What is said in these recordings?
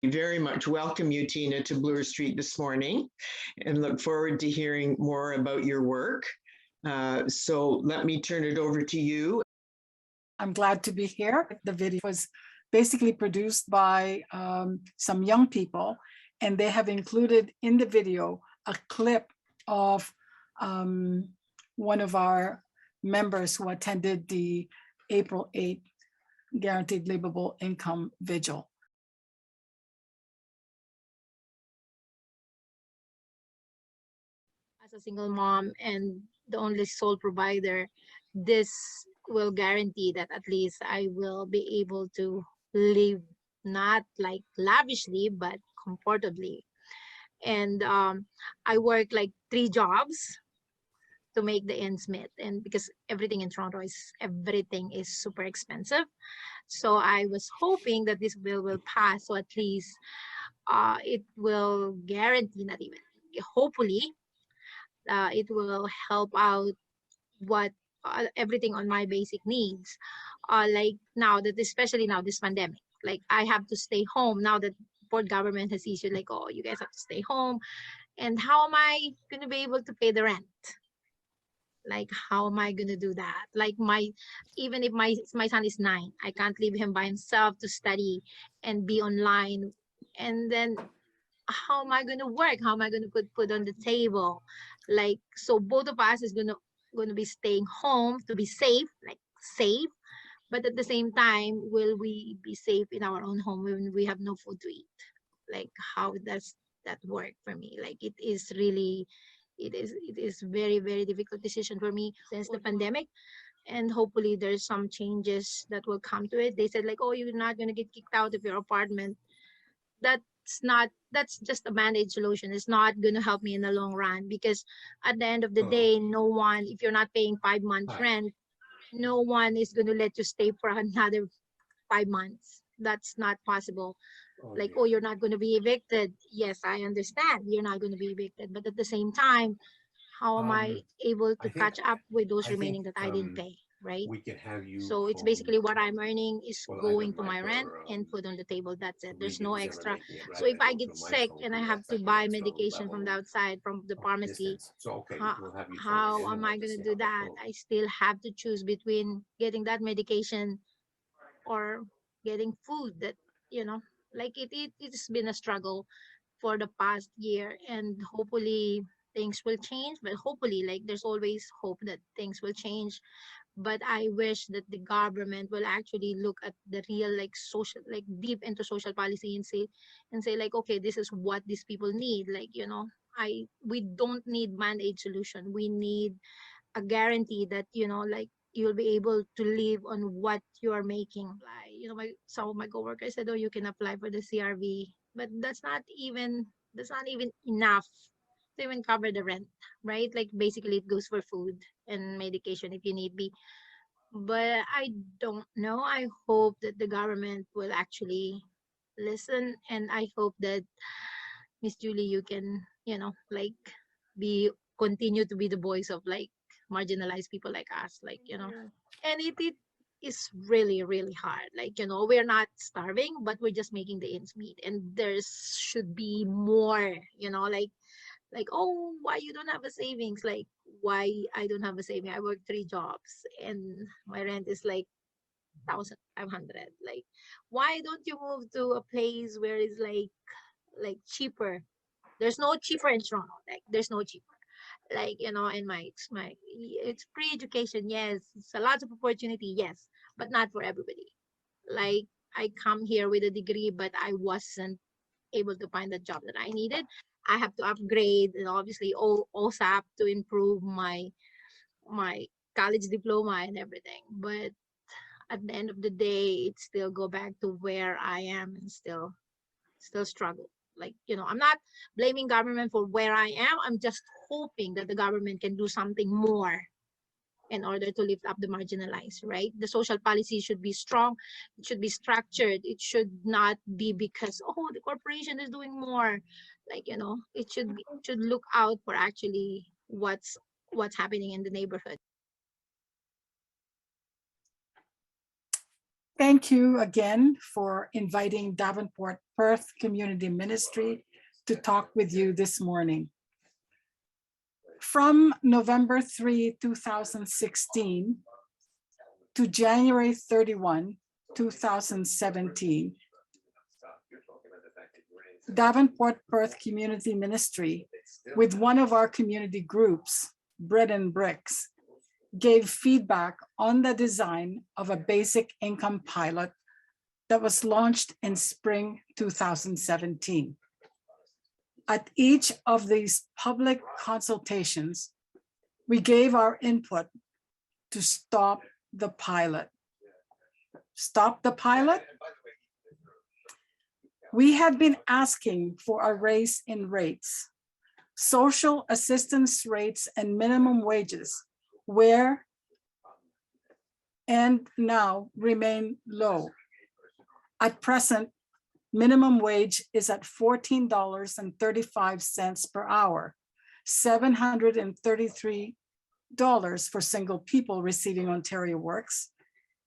very much welcome you, Tina, to Bloor Street this morning and look forward to hearing more about your work. So let me turn it over to you. I'm glad to be here. The video was basically produced by some young people, and they have included in the video a clip of one of our members who attended the April 8th Guaranteed Livable Income Vigil. As a single mom and the only sole provider, this will guarantee that at least I will be able to live not like lavishly, but comfortably. And I work like 3 jobs to make the ends meet. And because everything in Toronto everything is super expensive. So I was hoping that this bill will pass. So at least it will guarantee, not even, hopefully, it will help out what everything on my basic needs. Like now that, especially now this pandemic, like I have to stay home now that Port government has issued like, oh, you guys have to stay home. And how am I going to be able to pay the rent? Like, how am I going to do that? Like even if my son is 9, I can't leave him by himself to study and be online. And then how am I going to work? How am I going to put food on the table? Like, so both of us is going to be staying home to be safe, like safe. But at the same time, will we be safe in our own home when we have no food to eat? Like, how does that work for me? Like, it is really, it is very, very difficult decision for me since the pandemic. And hopefully there's some changes that will come to it. They said like, oh, you're not going to get kicked out of your apartment. That's just a band-aid solution. It's not going to help me in the long run, because at the end of the day, no one, if you're not paying 5 months rent, no one is going to let you stay for another 5 months. That's not possible. Like, oh, you're not going to be evicted. Yes, I understand you're not going to be evicted, but at the same time, how am I able to catch up with those remaining that I didn't pay, right? We can have you. So it's basically what I'm earning is going to my rent and food on the table. That's it. There's no extra. So if I get sick and I have to buy medication from the outside, from the pharmacy, how am I going to do that? I still have to choose between getting that medication or getting food that, like it's been a struggle for the past year, and hopefully things will change. But hopefully, like, there's always hope that things will change. But I wish that the government will actually look at the real, like, social, like deep into social policy, and say like, okay, this is what these people need. Like, we don't need band-aid solution. We need a guarantee that, like, you'll be able to live on what you are making. Like, some of my coworkers said, oh, you can apply for the CRV, but that's not even enough to even cover the rent, right? Like, basically it goes for food and medication if you need be. But I don't know. I hope that the government will actually listen, and I hope that Miss Julie, you can, like, continue to be the voice of, like, marginalized people like us, like, and it is really, really hard. Like, we're not starving, but we're just making the ends meet, and there should be more, like, oh, why you don't have a savings? Like, why I don't have a saving? I work 3 jobs and my rent is like 1,500. Like, why don't you move to a place where it's like cheaper? There's no cheaper in Toronto. Like, there's no cheaper. Like, in my it's free education, yes, it's a lot of opportunity, yes, but not for everybody. Like, I come here with a degree, but I wasn't able to find the job that I needed. I have to upgrade, and obviously also have to improve my college diploma and everything. But at the end of the day, it still go back to where I am and still struggle. Like, I'm not blaming government for where I am. I'm just hoping that the government can do something more in order to lift up the marginalized, right? The social policy should be strong. It should be structured. It should not be because, oh, the corporation is doing more. Like, it should look out for actually what's happening in the neighborhood. Thank you again for inviting Davenport-Perth Community Ministry to talk with you this morning. From November 3, 2016 to January 31, 2017, Davenport-Perth Community Ministry, with one of our community groups, Bread and Bricks, gave feedback on the design of a basic income pilot that was launched in spring 2017. At each of these public consultations, we gave our input to stop the pilot. Stop the pilot? We had been asking for a raise in rates, social assistance rates and minimum wages, where and now remain low. At present, minimum wage is at $14.35 per hour, $733 for single people receiving Ontario Works,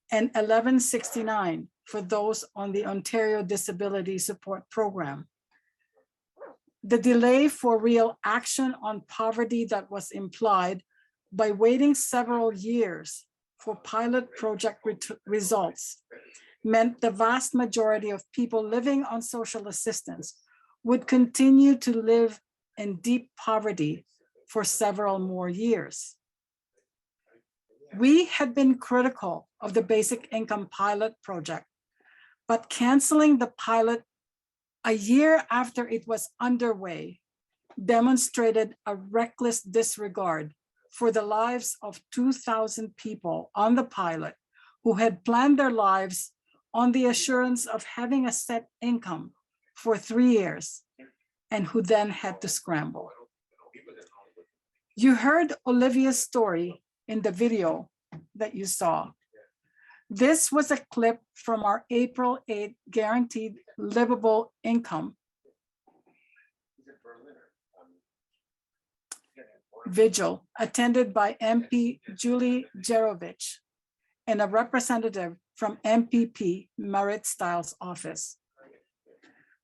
and $11.69 for those on the Ontario Disability Support Program. The delay for real action on poverty that was implied by waiting several years for pilot project results meant the vast majority of people living on social assistance would continue to live in deep poverty for several more years. We had been critical of the basic income pilot project, but canceling the pilot a year after it was underway demonstrated a reckless disregard for the lives of 2,000 people on the pilot who had planned their lives on the assurance of having a set income for 3 years and who then had to scramble. You heard Olivia's story in the video that you saw. This was a clip from our April 8 Guaranteed Livable Income vigil attended by MP Julie Jerovich and a representative from MPP Marit Stiles' office.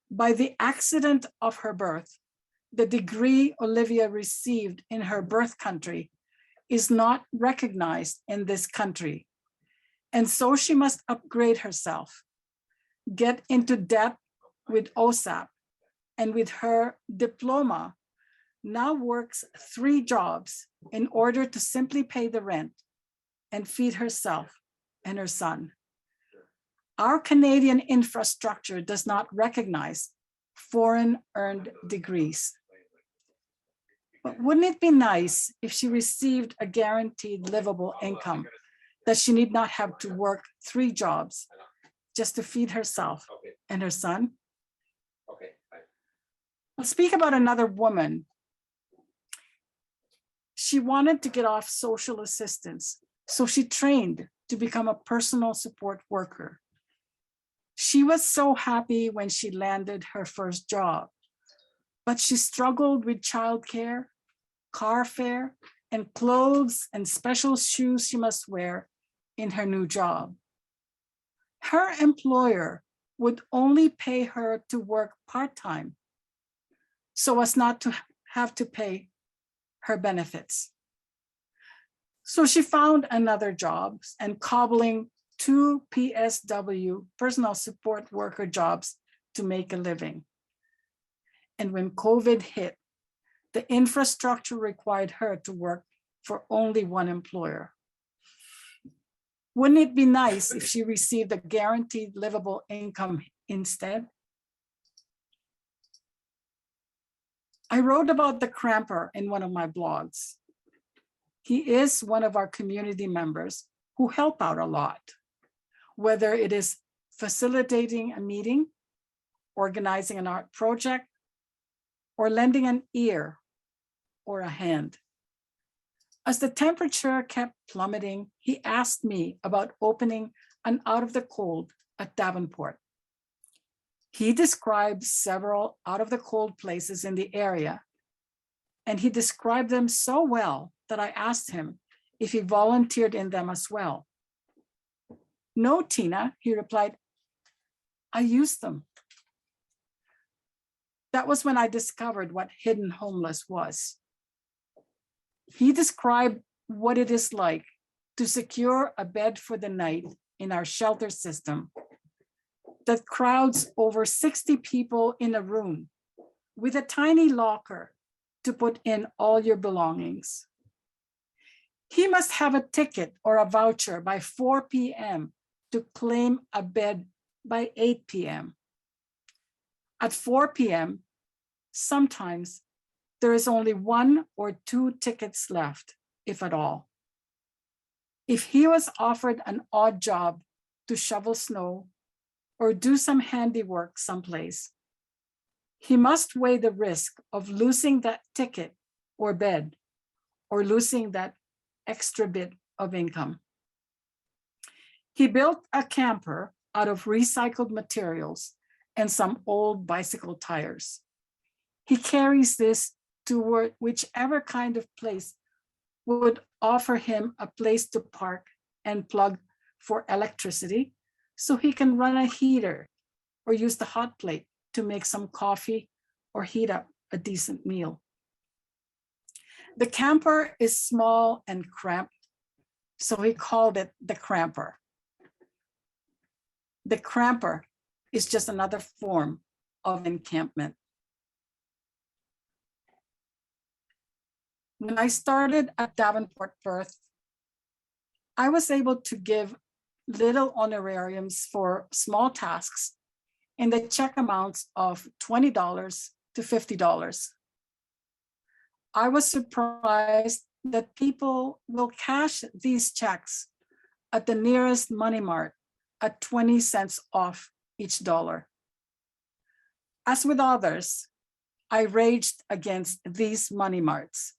By the accident of her birth, the degree Olivia received in her birth country is not recognized in this country. And so she must upgrade herself, get into debt with OSAP, and with her diploma, now works 3 jobs in order to simply pay the rent and feed herself and her son. Our Canadian infrastructure does not recognize foreign earned degrees. But wouldn't it be nice if she received a guaranteed livable income, that she need not have to work 3 jobs just to feed herself and her son? I'll speak about another woman. She wanted to get off social assistance, so she trained to become a personal support worker. She was so happy when she landed her first job, but she struggled with childcare, car fare, and clothes and special shoes she must wear in her new job. Her employer would only pay her to work part-time so as not to have to pay her benefits. So she found another job and cobbling 2 PSW, personal support worker jobs, to make a living. And when COVID hit, the infrastructure required her to work for only one employer. Wouldn't it be nice if she received a guaranteed livable income instead? I wrote about the Cramper in one of my blogs. He is one of our community members who help out a lot, whether it is facilitating a meeting, organizing an art project, or lending an ear or a hand. As the temperature kept plummeting, he asked me about opening an Out of the Cold at Davenport. He described several out of the cold places in the area, and he described them so well that I asked him if he volunteered in them as well. "No, Tina," he replied, "I used them." That was when I discovered what hidden homeless was. He described what it is like to secure a bed for the night in our shelter system that crowds over 60 people in a room with a tiny locker to put in all your belongings. He must have a ticket or a voucher by 4 p.m. to claim a bed by 8 p.m. At 4 p.m., sometimes there is only 1 or 2 tickets left, if at all. If he was offered an odd job to shovel snow or do some handiwork someplace, he must weigh the risk of losing that ticket or bed or losing that extra bit of income. He built a camper out of recycled materials and some old bicycle tires. He carries this to whichever kind of place would offer him a place to park and plug for electricity so he can run a heater or use the hot plate to make some coffee or heat up a decent meal. The camper is small and cramped, so he called it the Cramper. The Cramper is just another form of encampment. When I started at Davenport-Perth, I was able to give little honorariums for small tasks in the check amounts of $20 to $50. I was surprised that people will cash these checks at the nearest money mart at 20 cents off each dollar. As with others, I raged against these money marts.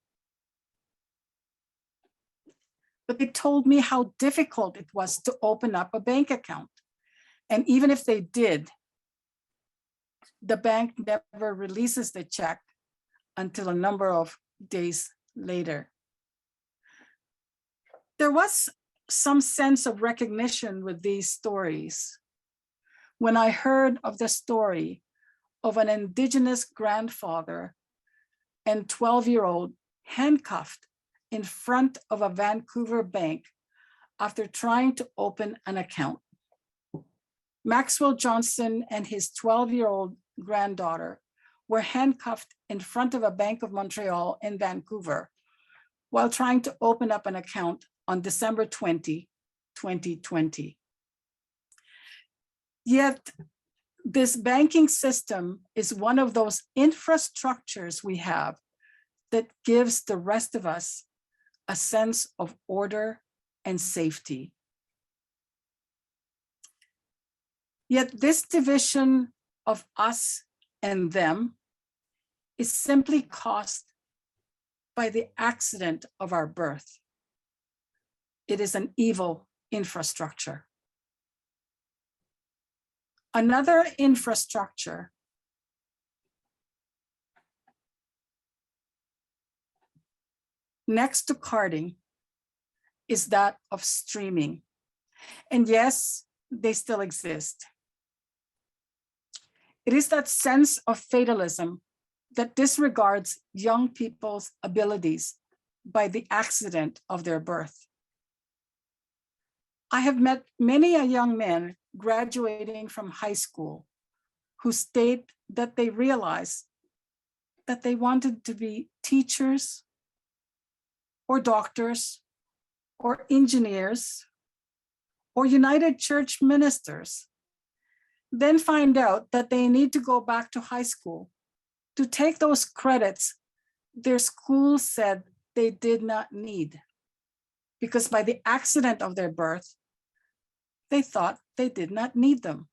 But they told me how difficult it was to open up a bank account. And even if they did, the bank never releases the check until a number of days later. There was some sense of recognition with these stories when I heard of the story of an Indigenous grandfather and 12-year-old handcuffed in front of a Vancouver bank after trying to open an account. Maxwell Johnson and his 12-year-old granddaughter were handcuffed in front of a Bank of Montreal in Vancouver while trying to open up an account on December 20, 2020. Yet, this banking system is one of those infrastructures we have that gives the rest of us a sense of order and safety. Yet this division of us and them is simply caused by the accident of our birth. It is an evil infrastructure. Another infrastructure next to carding is that of streaming. And yes, they still exist. It is that sense of fatalism that disregards young people's abilities by the accident of their birth. I have met many a young man graduating from high school who state that they realized that they wanted to be teachers or doctors or engineers or United Church ministers, then find out that they need to go back to high school to take those credits their school said they did not need, because by the accident of their birth, they thought they did not need them.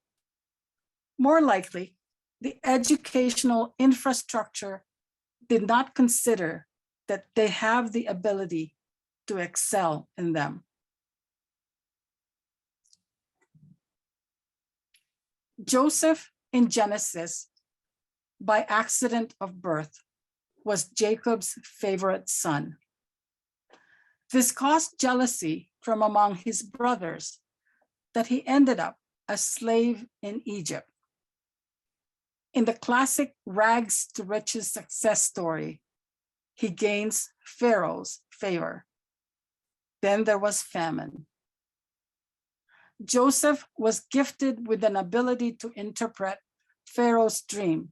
More likely, the educational infrastructure did not consider that they have the ability to excel in them. Joseph in Genesis, by accident of birth, was Jacob's favorite son. This caused jealousy from among his brothers that he ended up a slave in Egypt. In the classic rags to riches success story, he gains Pharaoh's favor. Then there was famine. Joseph was gifted with an ability to interpret Pharaoh's dream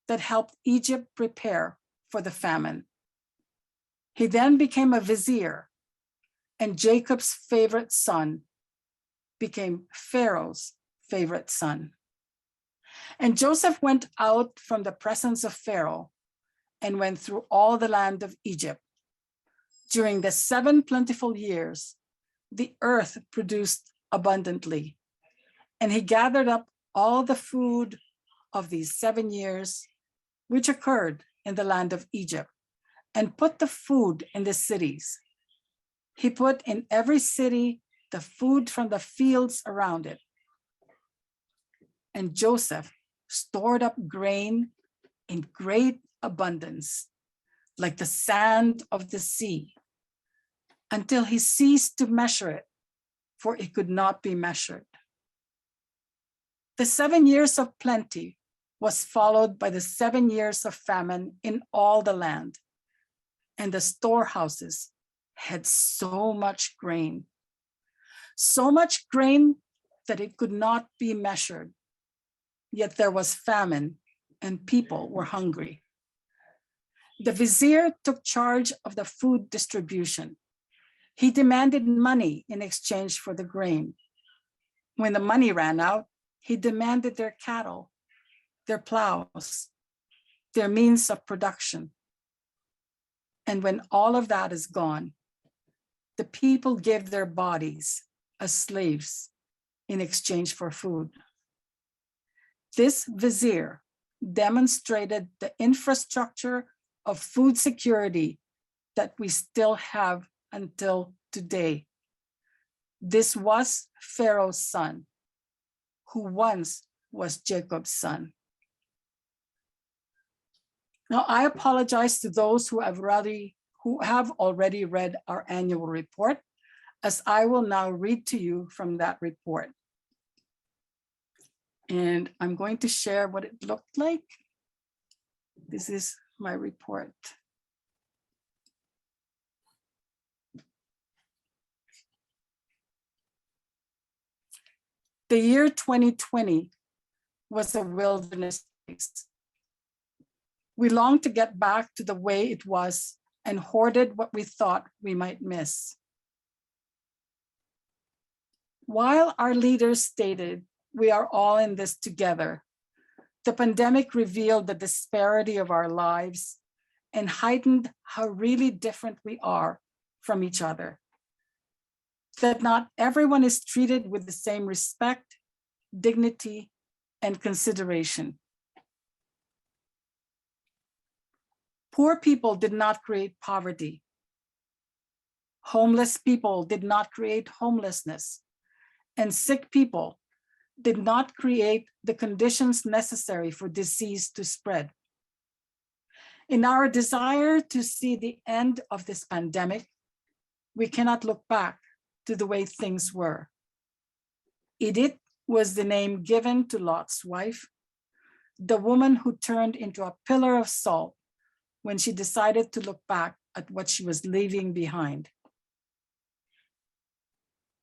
that helped Egypt prepare for the famine. He then became a vizier, and Jacob's favorite son became Pharaoh's favorite son. And Joseph went out from the presence of Pharaoh and went through all the land of Egypt. During the 7 plentiful years, the earth produced abundantly, and he gathered up all the food of these 7 years, which occurred in the land of Egypt, and put the food in the cities. He put in every city the food from the fields around it. And Joseph stored up grain in great abundance, like the sand of the sea, until he ceased to measure it, for it could not be measured. The 7 years of plenty was followed by the 7 years of famine in all the land, and the storehouses had so much grain that it could not be measured. Yet there was famine and people were hungry. The vizier took charge of the food distribution. He demanded money in exchange for the grain. When the money ran out, he demanded their cattle, their plows, their means of production. And when all of that is gone, the people give their bodies as slaves in exchange for food. This vizier demonstrated the infrastructure of food security that we still have until today. This was Pharaoh's son, who once was Jacob's son. Now, I apologize to those who have already read our annual report, as I will now read to you from that report. And I'm going to share what it looked like. This is my report. The year 2020 was a wilderness place. We longed to get back to the way it was and hoarded what we thought we might miss. While our leaders stated, we are all in this together, the pandemic revealed the disparity of our lives and heightened how really different we are from each other. That not everyone is treated with the same respect, dignity, and consideration. Poor people did not create poverty. Homeless people did not create homelessness, and sick people did not create the conditions necessary for disease to spread. In our desire to see the end of this pandemic, we cannot look back to the way things were. Edith was the name given to Lot's wife, the woman who turned into a pillar of salt when she decided to look back at what she was leaving behind.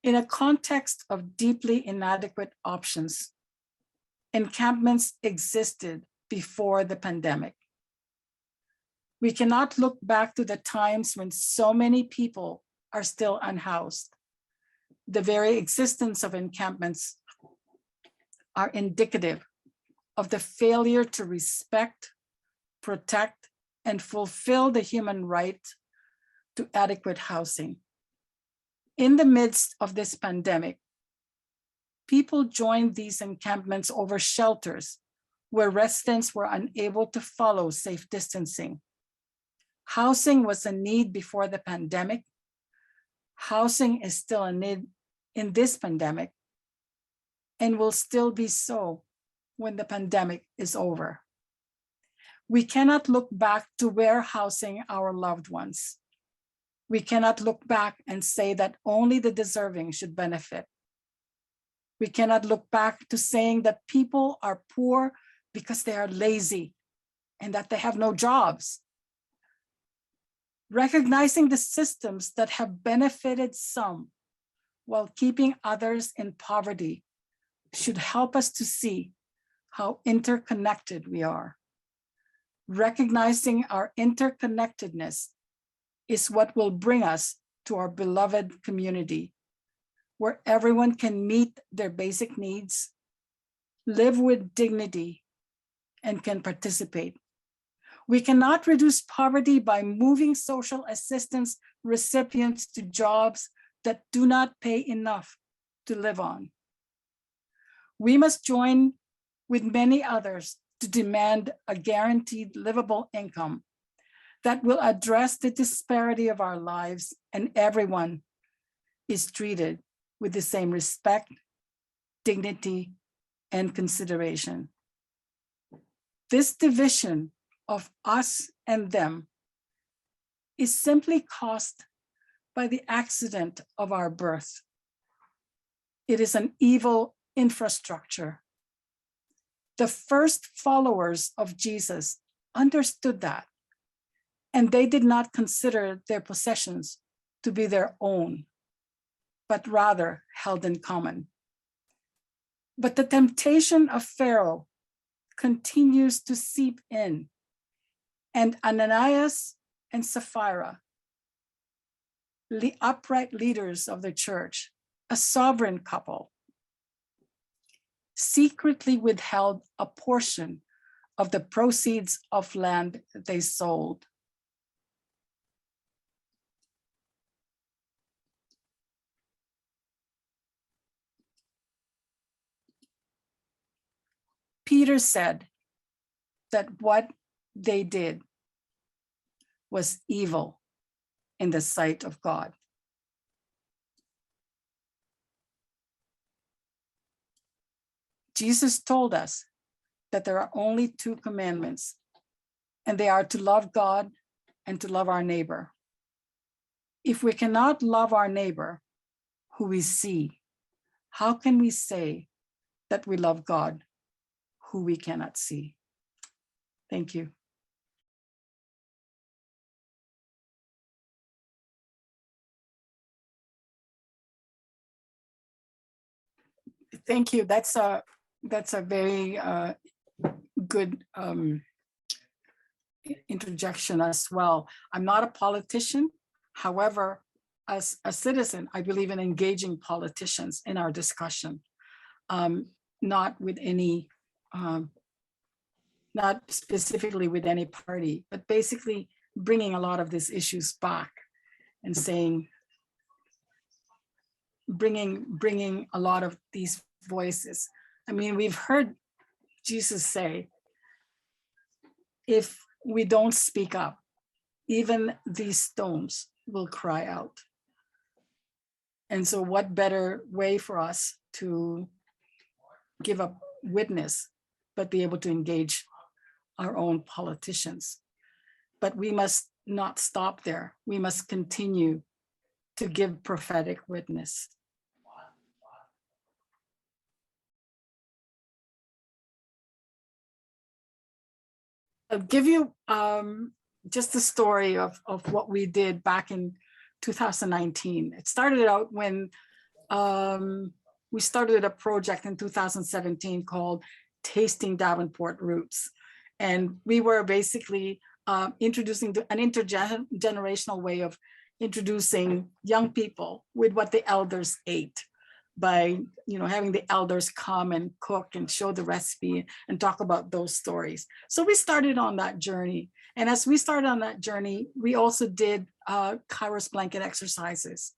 In a context of deeply inadequate options, encampments existed before the pandemic. We cannot look back to the times when so many people are still unhoused. The very existence of encampments are indicative of the failure to respect, protect, and fulfill the human right to adequate housing. In the midst of this pandemic, people joined these encampments over shelters where residents were unable to follow safe distancing. Housing was a need before the pandemic. Housing is still a need in this pandemic and will still be so when the pandemic is over. We cannot look back to warehousing our loved ones. We cannot look back and say that only the deserving should benefit. We cannot look back to saying that people are poor because they are lazy and that they have no jobs. Recognizing the systems that have benefited some while keeping others in poverty should help us to see how interconnected we are. Recognizing our interconnectedness is what will bring us to our beloved community, where everyone can meet their basic needs, live with dignity, and can participate. We cannot reduce poverty by moving social assistance recipients to jobs that do not pay enough to live on. We must join with many others to demand a guaranteed livable income that will address the disparity of our lives, and everyone is treated with the same respect, dignity, and consideration. This division of us and them is simply caused by the accident of our birth. It is an evil infrastructure. The first followers of Jesus understood that, and they did not consider their possessions to be their own, but rather held in common. But the temptation of Pharaoh continues to seep in, and Ananias and Sapphira, the upright leaders of the church, a sovereign couple, secretly withheld a portion of the proceeds of land they sold. Peter said that what they did was evil in the sight of God. Jesus told us that there are only two commandments, and they are to love God and to love our neighbor. If we cannot love our neighbor who we see, how can we say that we love God who we cannot see? Thank you. Thank you. That's a very good interjection as well. I'm not a politician. However, as a citizen, I believe in engaging politicians in our discussion, not with any, not specifically with any party, but basically bringing a lot of these issues back and saying, bringing a lot of these voices. I mean, we've heard Jesus say, if we don't speak up, even these stones will cry out. And so what better way for us to give a witness, but be able to engage our own politicians. But we must not stop there. We must continue to give prophetic witness. I'll give you just the story of what we did back in 2019. It started out when we started a project in 2017 called Tasting Davenport Roots. And we were basically introducing an intergenerational way of introducing young people with what the elders ate by, having the elders come and cook and show the recipe and talk about those stories. So we started on that journey. And as we started on that journey, we also did Kairos blanket exercises.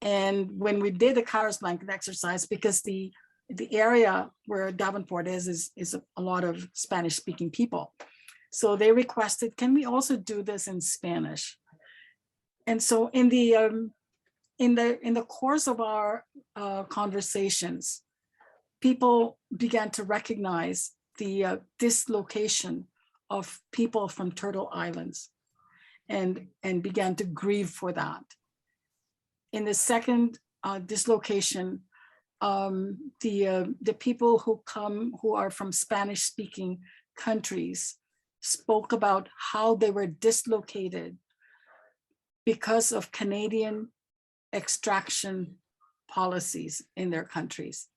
And when we did the Kairos blanket exercise, because the area where Davenport is a lot of Spanish speaking people. So they requested, can we also do this in Spanish? And so in the course of our conversations, people began to recognize the dislocation of people from Turtle Islands and began to grieve for that. In the second dislocation, the people who are from Spanish-speaking countries spoke about how they were dislocated because of Canadian extraction policies in their countries,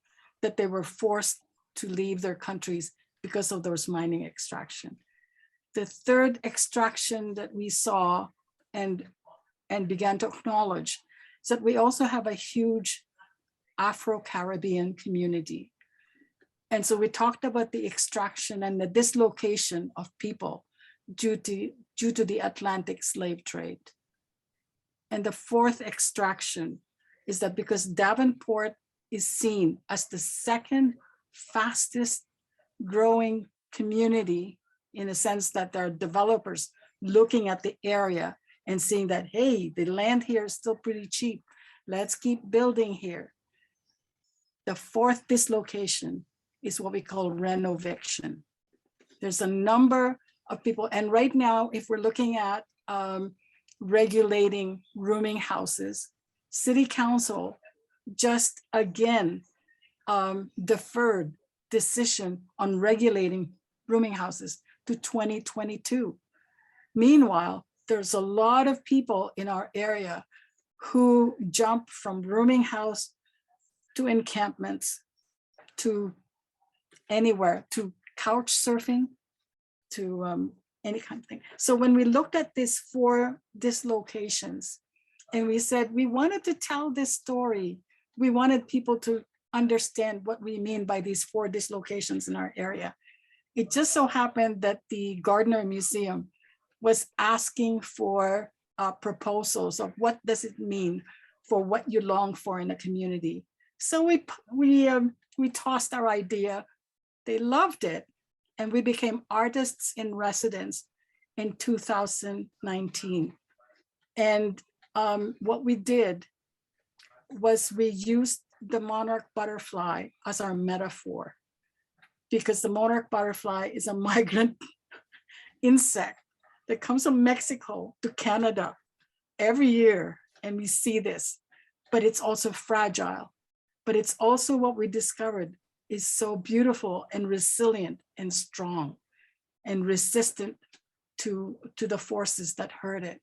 that they were forced to leave their countries because of those mining extraction. The third extraction that we saw and began to acknowledge is that we also have a huge Afro-Caribbean community. And so we talked about the extraction and the dislocation of people due to the Atlantic slave trade. And the fourth extraction is that because Davenport is seen as the second fastest growing community, in a sense that there are developers looking at the area and seeing that, hey, the land here is still pretty cheap. Let's keep building here. The fourth dislocation is what we call renoviction. There's a number of people, and right now, if we're looking at regulating rooming houses, City Council just again deferred decision on regulating rooming houses to 2022. Meanwhile, there's a lot of people in our area who jump from rooming house to encampments, to anywhere, to couch surfing, to any kind of thing. So when we looked at these four dislocations and we said we wanted to tell this story, we wanted people to understand what we mean by these four dislocations in our area. It just so happened that the Gardner Museum was asking for proposals of what does it mean for what you long for in a community. So we tossed our idea. They loved it, and we became artists in residence in 2019. And what we did was we used the monarch butterfly as our metaphor, because the monarch butterfly is a migrant insect that comes from Mexico to Canada every year, and we see this, but it's also fragile. But it's also what we discovered is so beautiful and resilient and strong and resistant to the forces that hurt it.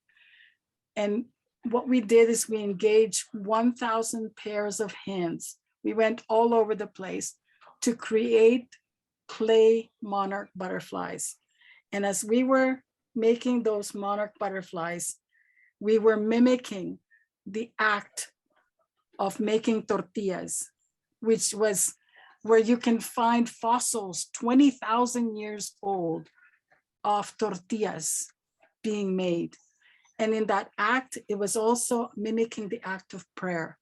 And what we did is we engaged 1,000 pairs of hands. We went all over the place to create clay monarch butterflies. And as we were making those monarch butterflies, we were mimicking the act of making tortillas, which was where you can find fossils 20,000 years old of tortillas being made. And in that act, it was also mimicking the act of prayer.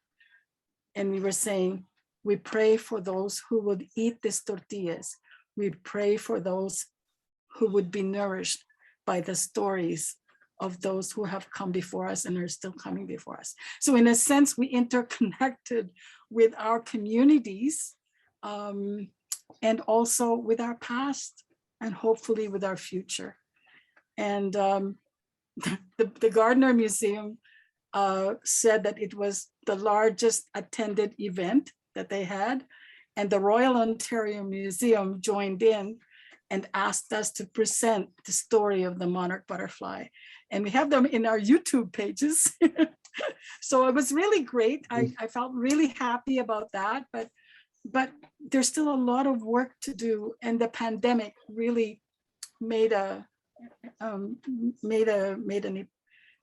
And we were saying, we pray for those who would eat these tortillas. We pray for those who would be nourished by the stories of those who have come before us and are still coming before us. So in a sense, we interconnected with our communities and also with our past and hopefully with our future. And the Gardner Museum said that it was the largest attended event that they had, and the Royal Ontario Museum joined in and asked us to present the story of the monarch butterfly. And we have them in our YouTube pages. So it was really great. I felt really happy about that, but there's still a lot of work to do. And the pandemic really made an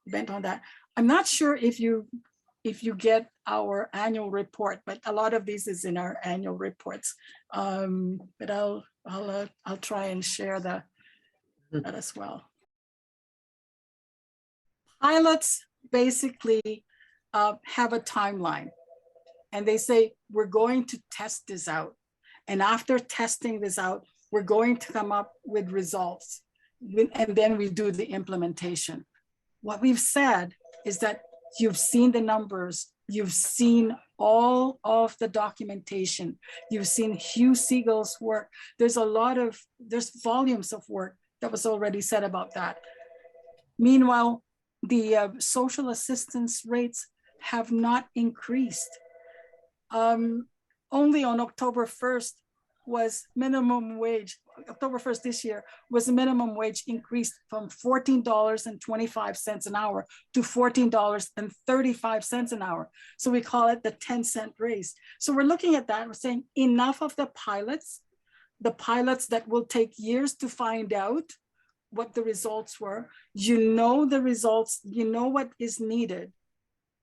event on that. I'm not sure if you get our annual report, but a lot of these is in our annual reports. But I'll try and share that as well. Pilots basically have a timeline, and they say, we're going to test this out. And after testing this out, we're going to come up with results, and then we do the implementation. What we've said is that you've seen the numbers, you've seen all of the documentation, you've seen Hugh Siegel's work. There's volumes of work that was already said about that. Meanwhile, the social assistance rates have not increased. only on October 1st was minimum wage, October 1st this year, was the minimum wage increased from $14.25 an hour to $14.35 an hour. So we call it the 10-cent raise. So we're looking at that, we're saying enough of the pilots that will take years to find out what the results were. You know the results, you know what is needed.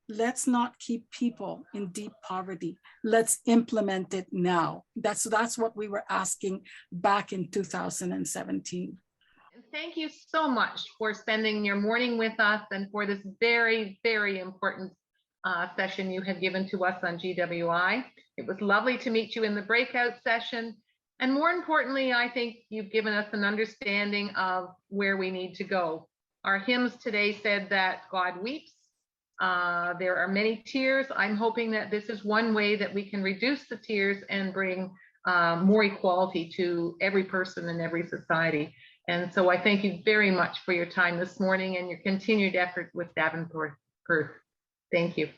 Let's not keep people in deep poverty. Let's implement it now. That's what we were asking back in 2017. Thank you so much for spending your morning with us and for this very, very important session you have given to us on GWI. It was lovely to meet you in the breakout session. And more importantly, I think you've given us an understanding of where we need to go. Our hymns today said that God weeps. There are many tears. I'm hoping that this is one way that we can reduce the tears and bring more equality to every person in every society. And so I thank you very much for your time this morning and your continued effort with Davenport-Perth. Thank you.